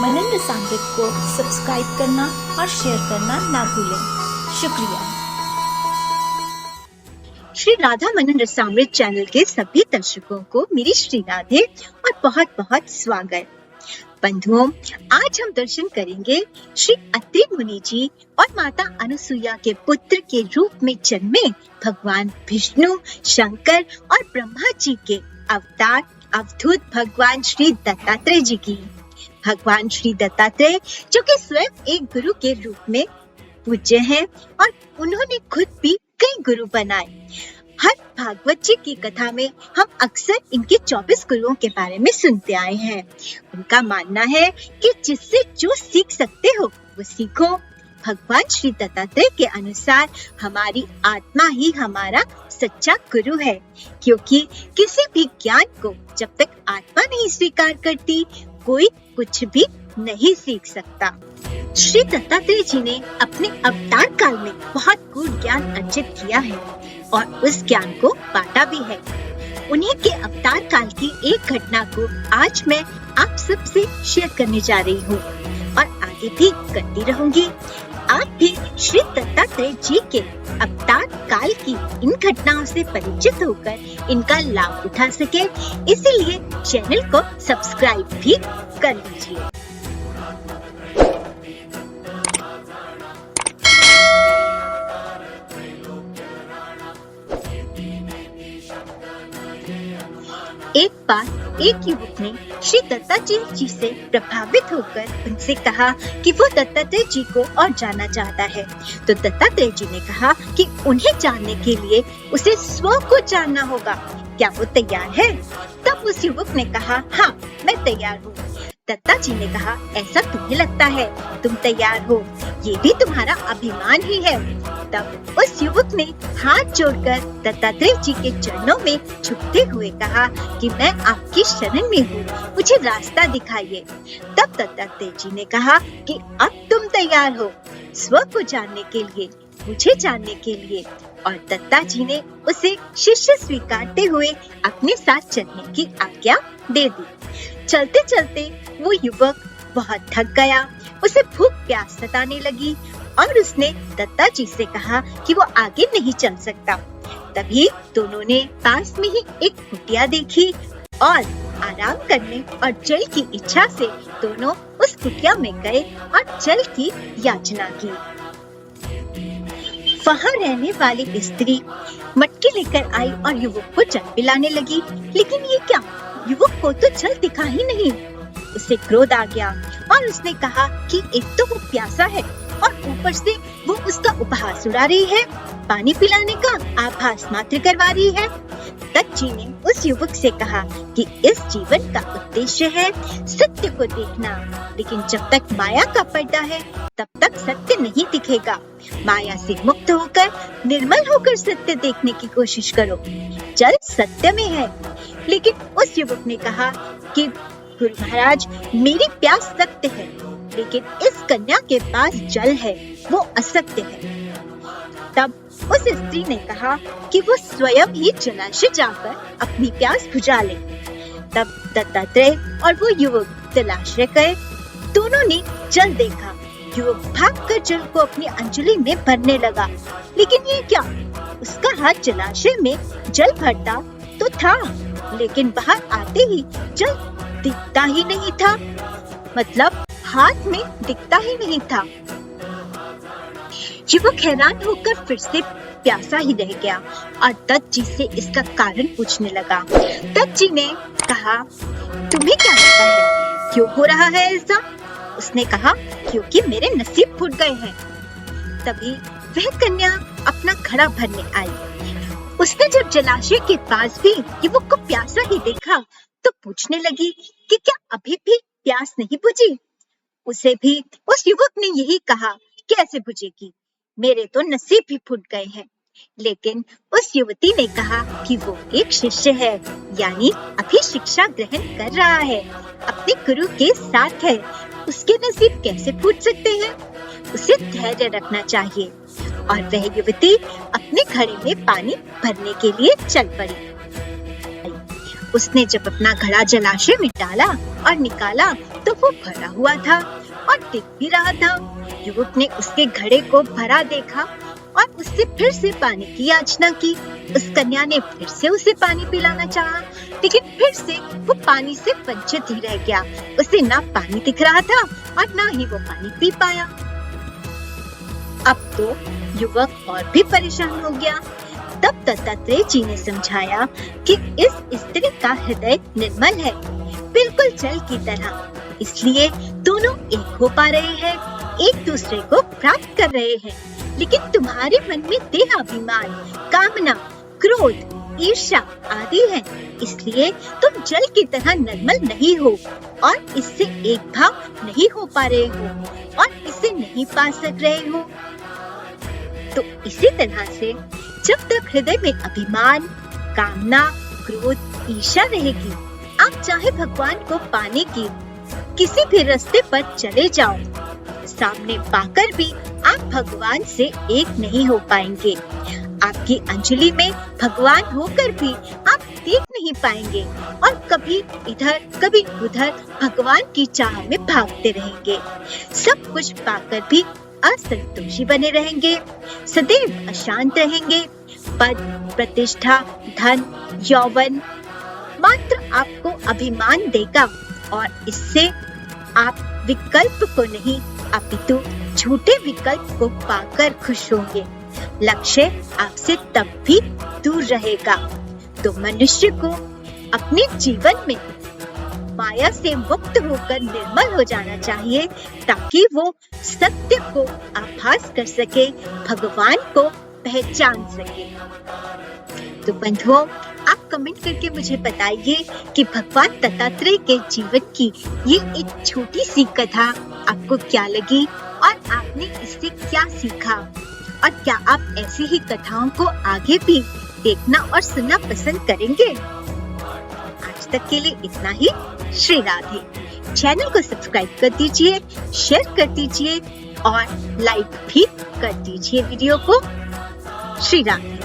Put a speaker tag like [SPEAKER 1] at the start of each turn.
[SPEAKER 1] मनन रसामृत को सब्सक्राइब करना और शेयर करना ना भूलें। शुक्रिया।
[SPEAKER 2] श्री राधा मनन रसामृत चैनल के सभी दर्शकों को मेरी श्री राधे और बहुत बहुत स्वागत। बंधुओं, आज हम दर्शन करेंगे श्री अत्रि मुनि जी और माता अनुसुईया के पुत्र के रूप में जन्मे भगवान विष्णु, शंकर और ब्रह्मा जी के अवतार अवधूत भगवान श्री दत्तात्रेय जी की। भगवान श्री दत्तात्रेय जो कि स्वयं एक गुरु के रूप में पूज्य हैं और उन्होंने खुद भी कई गुरु बनाए। हर भागवत जी की कथा में हम अक्सर इनके 24 गुरुओं के बारे में सुनते आए हैं। उनका मानना है कि जिससे जो सीख सकते हो वो सीखो। भगवान श्री दत्तात्रेय के अनुसार हमारी आत्मा ही हमारा सच्चा गुरु है, क्योंकि किसी भी ज्ञान को जब तक आत्मा नहीं स्वीकार करती कोई कुछ भी नहीं सीख सकता। श्री दत्तात्रेय जी ने अपने अवतार काल में बहुत गूढ़ ज्ञान अर्जित किया है और उस ज्ञान को बांटा भी है। उन्हीं के अवतार काल की एक घटना को आज मैं आप सबसे शेयर करने जा रही हूँ और आगे भी करती रहूंगी। आप भी श्री दत्तात्रेय जी के अवतार काल की इन घटनाओं से परिचित होकर इनका लाभ उठा सके, इसीलिए चैनल को सब्सक्राइब भी कर लीजिए। एक बार एक युवक ने श्री दत्तात्रेय जी से प्रभावित होकर उनसे कहा कि वो दत्तात्रेय जी को और जानना चाहता है। तो दत्तात्रेय जी ने कहा कि उन्हें जानने के लिए उसे स्व को जानना होगा। क्या वो तैयार है? तब उस युवक ने कहा, हाँ, मैं तैयार हूँ। दत्ता जी ने कहा, ऐसा तुम्हें लगता है तुम तैयार हो, ये भी तुम्हारा अभिमान ही है। तब उस युवक ने हाथ जोड़कर दत्तात्रेय जी के चरणों में झुकते हुए कहा कि मैं आपकी शरण में हूँ, मुझे रास्ता दिखाइए। तब दत्तात्रेय जी ने कहा कि अब तुम तैयार हो स्व को जानने के लिए, मुझे जानने के लिए। और दत्ता जी ने उसे शिष्य स्वीकारते हुए अपने साथ चलने की आज्ञा दे दी। चलते चलते वो युवक बहुत थक गया, उसे भूख प्यास सताने लगी और उसने दत्ता जी से कहा कि वो आगे नहीं चल सकता। तभी दोनों ने पास में ही एक कुटिया देखी और आराम करने और जल की इच्छा से दोनों उस कुटिया में गए और जल की याचना की। वहाँ रहने वाली स्त्री मटकी लेकर आई और युवक को जल पिलाने लगी, लेकिन ये क्या, युवक को तो जल दिखा ही नहीं। उसे क्रोध आ गया और उसने कहा कि एक तो वो प्यासा है और ऊपर से वो उसका उपहास उड़ा रही है, पानी पिलाने का आभास मात्र करवा रही है। दत्त जी ने उस युवक से कहा कि इस जीवन का उद्देश्य है सत्य को देखना, लेकिन जब तक माया का पर्दा है तब तक सत्य नहीं दिखेगा। माया से मुक्त होकर निर्मल होकर सत्य देखने की कोशिश करो। जल सत्य में है। लेकिन उस युवक ने कहा कि गुरु महाराज, मेरी प्यास सत्य है, लेकिन इस कन्या के पास जल है, वो असत्य है। तब उस स्त्री ने कहा कि वो स्वयं ही जलाशय जाकर अपनी प्यास बुझा ले। तब दत्तात्रेय और वो युवक जलाशय गए। दोनों ने जल देखा। युवक भागकर जल को अपनी अंजलि में भरने लगा, लेकिन ये क्या, उसका हाथ जलाशय में जल भरता तो था, लेकिन बाहर आते ही जल दिखता ही नहीं था। मतलब हाथ में दिखता ही नहीं था। युवक हैरान होकर फिर से प्यासा ही रह गया और दत्त जी से इसका कारण पूछने लगा। दत्त जी ने कहा, तुम्हें क्या लगता है, क्यों हो रहा है ऐसा? उसने कहा, क्योंकि मेरे नसीब फूट गए हैं। तभी वह कन्या अपना घड़ा भरने आई। उसने जब जलाशय के पास भी युवक को प्यासा ही देखा तो पूछने लगी कि क्या अभी भी प्यास नहीं बुझी? उसे भी उस युवक ने यही कहा, कैसे बुझेगी, मेरे तो नसीब भी फूट गए हैं। लेकिन उस युवती ने कहा कि वो एक शिष्य है, यानी अभी शिक्षा ग्रहण कर रहा है, अपने गुरु के साथ है, उसके नसीब कैसे फूट सकते हैं? उसे धैर्य रखना चाहिए। और वह युवती अपने घड़े में पानी भरने के लिए चल पड़ी। उसने जब अपना घड़ा जलाशय में डाला और निकाला तो वो भरा हुआ था और दिख भी रहा था। युवक ने उसके घड़े को भरा देखा और उससे फिर से पानी की याचना की। उस कन्या ने फिर से उसे पानी पिलाना चाहा, लेकिन फिर से वो पानी से वंचित ही रह गया। उसे ना पानी दिख रहा था और ना ही वो पानी पी पाया। अब तो युवक और भी परेशान हो गया। तब दत्तात्रेय जी ने समझाया कि इस स्त्री का हृदय निर्मल है, बिल्कुल जल की तरह, इसलिए दोनों एक हो पा रहे हैं, एक दूसरे को प्राप्त कर रहे हैं। लेकिन तुम्हारे मन में देहाभिमान, कामना, क्रोध, ईर्ष्या आदि है, इसलिए तुम जल की तरह निर्मल नहीं हो और इससे एक भाव नहीं हो पा रहे हो और इसे नहीं पा सक रहे हो। तो इसी तरह से जब तक हृदय में अभिमान, कामना, क्रोध, ईर्ष्या रहेगी, आप चाहे भगवान को पाने की किसी भी रास्ते पर चले जाओ, सामने पाकर भी आप भगवान से एक नहीं हो पाएंगे। आपकी अंजलि में भगवान होकर भी आप देख नहीं पाएंगे और कभी इधर कभी उधर भगवान की चाह में भागते रहेंगे। सब कुछ पाकर भी असंतोषी बने रहेंगे, सदैव अशांत रहेंगे। पद, प्रतिष्ठा, धन, यौवन मात्र आपको अभिमान देगा और इससे आप विकल्प को नहीं अपितु झूठे विकल्प को पाकर खुश होंगे। लक्ष्य आपसे तब भी दूर रहेगा। तो मनुष्य को अपने जीवन में माया से मुक्त होकर निर्मल हो जाना चाहिए, ताकि वो सत्य को आभास कर सके, भगवान को पहचान सके। तो बंधुओं, आप कमेंट करके मुझे बताइए कि भगवान दत्तात्रेय के जीवन की ये एक छोटी सी कथा आपको क्या लगी और आपने इससे क्या सीखा, और क्या आप ऐसी ही कथाओं को आगे भी देखना और सुनना पसंद करेंगे। आज तक के लिए इतना ही। श्री राधे। चैनल को सब्सक्राइब कर दीजिए, शेयर कर दीजिए और लाइक भी कर दीजिए वीडियो को। श्री राधे।